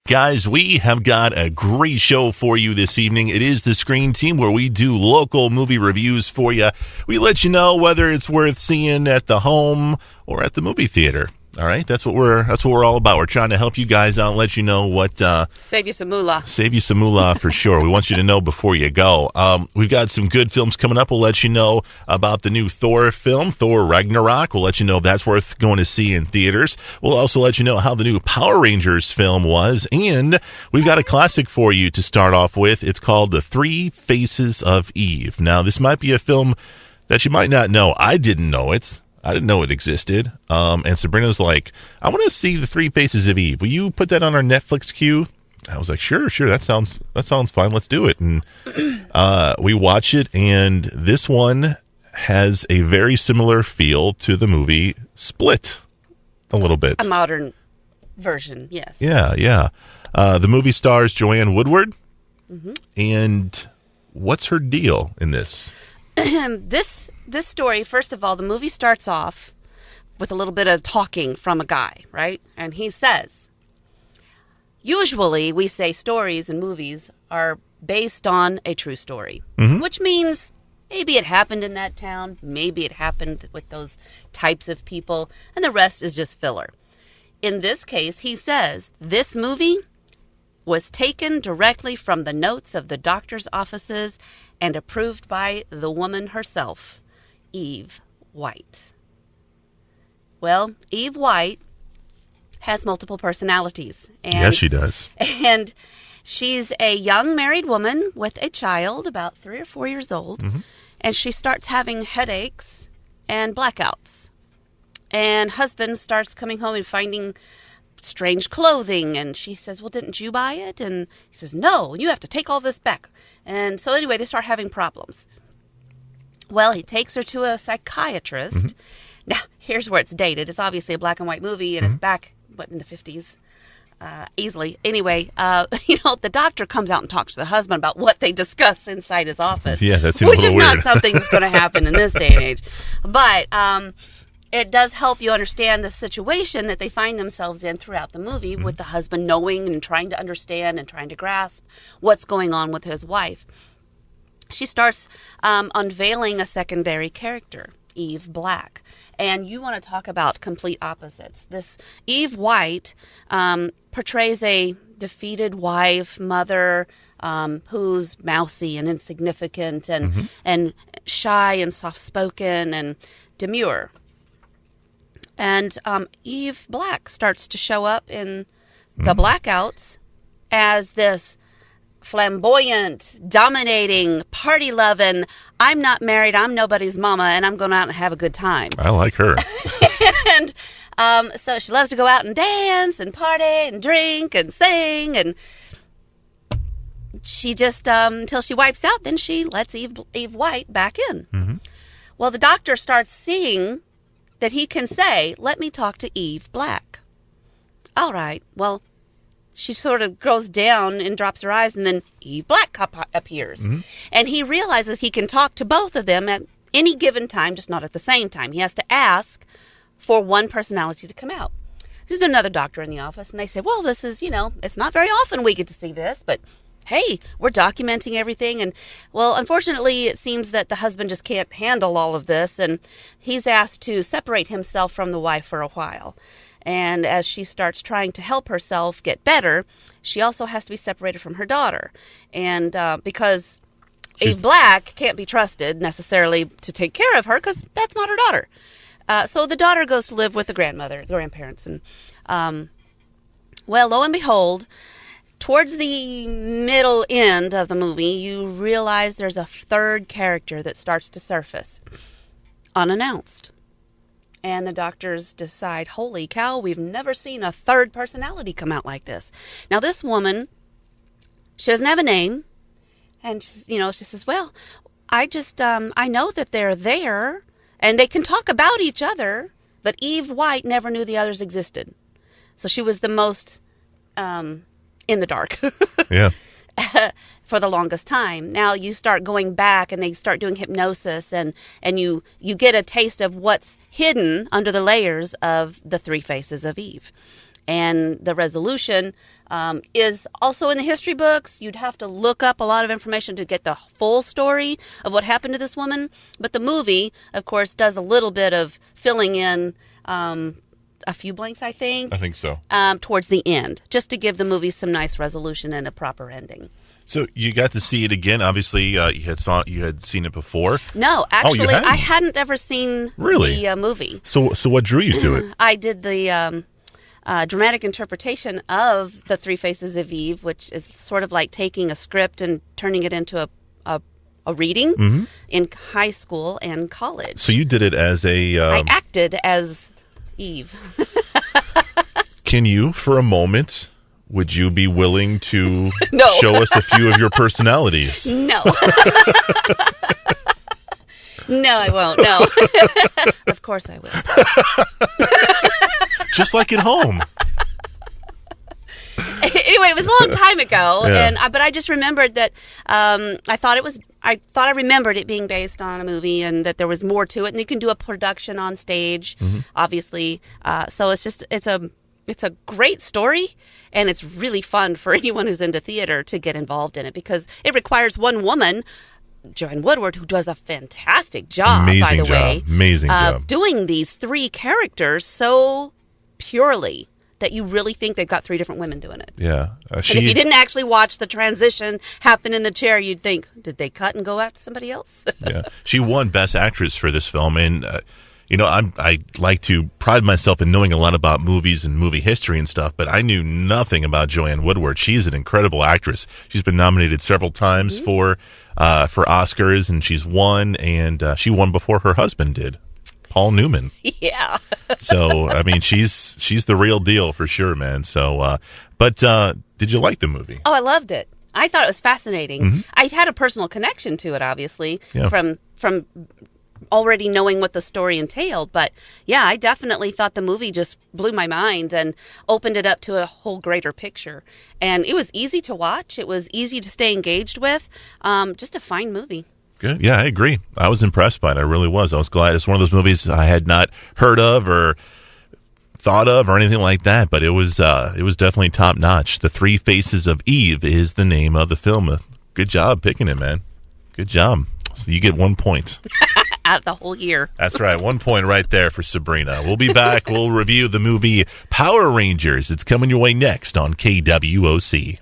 Guys, we have got a great show for you this evening. It is the Screen Team, where we do local movie reviews for you. We let you know whether it's worth seeing at the home or at the movie theater. All right, that's what we're all about. We're trying to help you guys out, let you know what save you some moolah. Save you some moolah for sure. We want you to know before you go. We've got some good films coming up. We'll let you know about the new Thor film, Thor Ragnarok. We'll let you know if that's worth going to see in theaters. We'll also let you know how the new Power Rangers film was, and we've got a classic for you to start off with. It's called The Three Faces of Eve. Now, this might be a film that you might not know. I didn't know it. I didn't know it existed. And Sabrina's like, I want to see The Three Faces of Eve. Will you put that on our Netflix queue? I was like, sure. That sounds fine. Let's do it. And we watch it, and this one has a very similar feel to the movie Split, a little bit. A modern version, yes. Yeah. The movie stars Joanne Woodward. Mm-hmm. And what's her deal in this? This story, first of all, the movie starts off with a little bit of talking from a guy, right? And he says, usually we say stories in movies are based on a true story, which means maybe it happened in that town, maybe it happened with those types of people, and the rest is just filler. In this case, he says, this movie was taken directly from the notes of the doctor's offices and approved by the woman herself, Eve White. Well, Eve White has multiple personalities. Yes, she does. And she's a young married woman with a child, about 3 or 4 years old, and she starts having headaches and blackouts. And husband starts coming home and finding strange clothing, and she says, well, didn't you buy it? And he says, no, you have to take all this back. And so anyway, they start having problems. Well, he takes her to a psychiatrist. Now, here's where it's dated. It's obviously a black and white movie, and it's back, in the 50s, easily. Anyway, the doctor comes out and talks to the husband about what they discuss inside his office. Yeah, that seems a little weird. Which is not something that's going to happen in this day and age. But it does help you understand the situation that they find themselves in throughout the movie, with the husband knowing and trying to understand and trying to grasp what's going on with his wife. She starts unveiling a secondary character, Eve Black. And you want to talk about complete opposites. This Eve White portrays a defeated wife, mother, who's mousy and insignificant and shy and soft-spoken and demure. And Eve Black starts to show up in the blackouts as this flamboyant, dominating, party-loving, I'm not married, I'm nobody's mama, and I'm going out and have a good time. I like her. And so she loves to go out and dance and party and drink and sing, and she just, until she wipes out, then she lets Eve White back in. Well, the doctor starts seeing that he can say, let me talk to Eve Black. All right, well, she sort of goes down and drops her eyes, and then Eve Black appears. And he realizes he can talk to both of them at any given time, just not at the same time. He has to ask for one personality to come out. There's another doctor in the office, and they say, well, this is, it's not very often we get to see this, but hey, we're documenting everything. And, well, unfortunately, it seems that the husband just can't handle all of this, and he's asked to separate himself from the wife for a while. And as she starts trying to help herself get better, she also has to be separated from her daughter. And because Eve Black can't be trusted necessarily to take care of her, because that's not her daughter. So the daughter goes to live with the grandparents. And, well, lo and behold, towards the middle end of the movie, you realize there's a third character that starts to surface, unannounced. And the doctors decide, holy cow, we've never seen a third personality come out like this. Now, this woman, she doesn't have a name. And, she says, well, I know that they're there and they can talk about each other. But Eve White never knew the others existed. So she was the most in the dark. Yeah. For the longest time. Now you start going back and they start doing hypnosis and you get a taste of what's hidden under the layers of the three faces of Eve. And the resolution is also in the history books. You'd have to look up a lot of information to get the full story of what happened to this woman. But the movie, of course, does a little bit of filling in a few blanks, I think. I think so. Towards the end, just to give the movie some nice resolution and a proper ending. So you got to see it again. Obviously, you had seen it before. No, actually, I hadn't ever seen the movie. So what drew you to it? I did the dramatic interpretation of The Three Faces of Eve, which is sort of like taking a script and turning it into a reading in high school and college. So you did it as a... I acted as Eve. Can you, for a moment... Would you be willing to show us a few of your personalities? No. No, I won't. No. Of course I will. Just like at home. Anyway, it was a long time ago, but I just remembered that I thought I remembered it being based on a movie and that there was more to it, and you can do a production on stage, obviously. So it's a great story, and it's really fun for anyone who's into theater to get involved in it because it requires one woman, Joanne Woodward, who does a fantastic job, by the way. Amazing job. Doing these three characters so purely that you really think they've got three different women doing it. Yeah. And if you didn't actually watch the transition happen in the chair, you'd think, did they cut and go after somebody else? Yeah. She won Best Actress for this film, and... I like to pride myself in knowing a lot about movies and movie history and stuff, but I knew nothing about Joanne Woodward. She's an incredible actress. She's been nominated several times for Oscars, and she's won, and she won before her husband did, Paul Newman. Yeah. So, I mean, she's the real deal for sure, man. So, but did you like the movie? Oh, I loved it. I thought it was fascinating. I had a personal connection to it, obviously, from already knowing what the story entailed. But yeah, I definitely thought the movie just blew my mind and opened it up to a whole greater picture. And it was easy to watch. It was easy to stay engaged with. Just a fine movie. Good. Yeah, I agree. I was impressed by it. I really was. I was glad. It's one of those movies I had not heard of or thought of or anything like that, but it was definitely top notch. The Three Faces of Eve is the name of the film. Good job picking it, man. Good job. So you get 1 point. Out of the whole year. That's right. 1 point right there for Sabrina. We'll be back. We'll review the movie Power Rangers. It's coming your way next on KWOC.